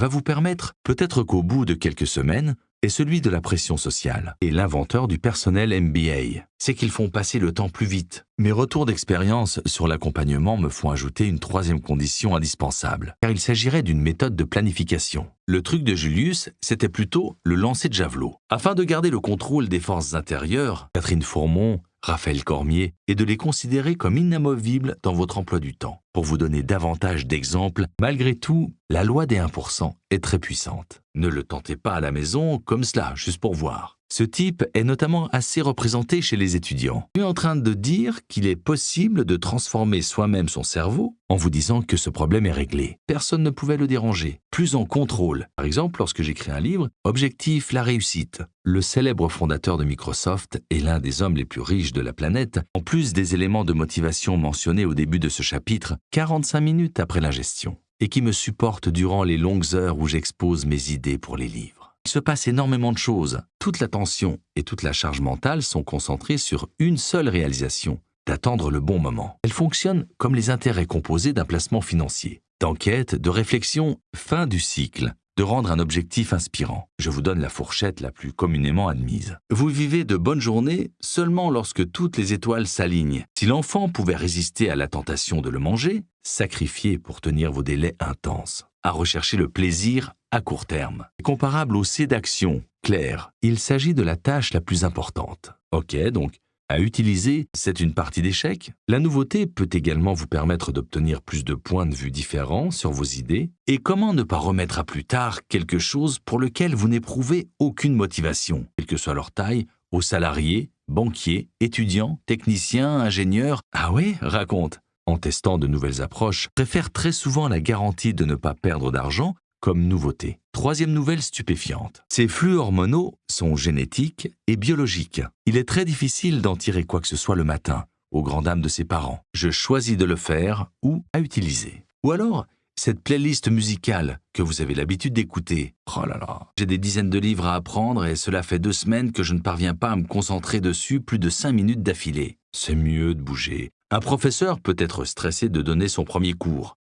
va vous permettre, peut-être qu'au bout de quelques semaines, est celui de la pression sociale. Et l'inventeur du personnel MBA, c'est qu'ils font passer le temps plus vite. Mes retours d'expérience sur l'accompagnement me font ajouter une troisième condition indispensable, car il s'agirait d'une méthode de planification. Le truc de Julius, c'était plutôt le lancer de javelot. Afin de garder le contrôle des forces intérieures, Catherine Fourmont, Raphaël Cormier, et de les considérer comme inamovibles dans votre emploi du temps. Pour vous donner davantage d'exemples, malgré tout, la loi des 1% est très puissante. Ne le tentez pas à la maison comme cela, juste pour voir. Ce type est notamment assez représenté chez les étudiants. Il est en train de dire qu'il est possible de transformer soi-même son cerveau en vous disant que ce problème est réglé. Personne ne pouvait le déranger. Plus en contrôle. Par exemple, lorsque j'écris un livre, Objectif la réussite. Le célèbre fondateur de Microsoft est l'un des hommes les plus riches de la planète. En plus des éléments de motivation mentionnés au début de ce chapitre, 45 minutes après l'ingestion, et qui me supporte durant les longues heures où j'expose mes idées pour les livres. Il se passe énormément de choses. Toute l'attention et toute la charge mentale sont concentrées sur une seule réalisation, d'attendre le bon moment. Elle fonctionne comme les intérêts composés d'un placement financier. D'enquête, de réflexion, fin du cycle, de rendre un objectif inspirant. Je vous donne la fourchette la plus communément admise. Vous vivez de bonnes journées seulement lorsque toutes les étoiles s'alignent. Si l'enfant pouvait résister à la tentation de le manger, sacrifiez pour tenir vos délais intenses. À rechercher le plaisir à court terme. Comparable au C d'action, clair, il s'agit de la tâche la plus importante. Ok, donc, à utiliser, c'est une partie d'échec. La nouveauté peut également vous permettre d'obtenir plus de points de vue différents sur vos idées. Et comment ne pas remettre à plus tard quelque chose pour lequel vous n'éprouvez aucune motivation, quelle que soit leur taille, aux salariés, banquiers, étudiants, techniciens, ingénieurs. Ah ouais, raconte. En testant de nouvelles approches, préfère très souvent la garantie de ne pas perdre d'argent comme nouveauté. Troisième nouvelle stupéfiante. Ces flux hormonaux sont génétiques et biologiques. Il est très difficile d'en tirer quoi que ce soit le matin, aux grandes dames de ses parents. Je choisis de le faire ou à utiliser. Ou alors, cette playlist musicale que vous avez l'habitude d'écouter. Oh là là, j'ai des dizaines de livres à apprendre et cela fait 2 semaines que je ne parviens pas à me concentrer dessus plus de 5 minutes d'affilée. C'est mieux de bouger. Un professeur peut être stressé de donner son premier cours.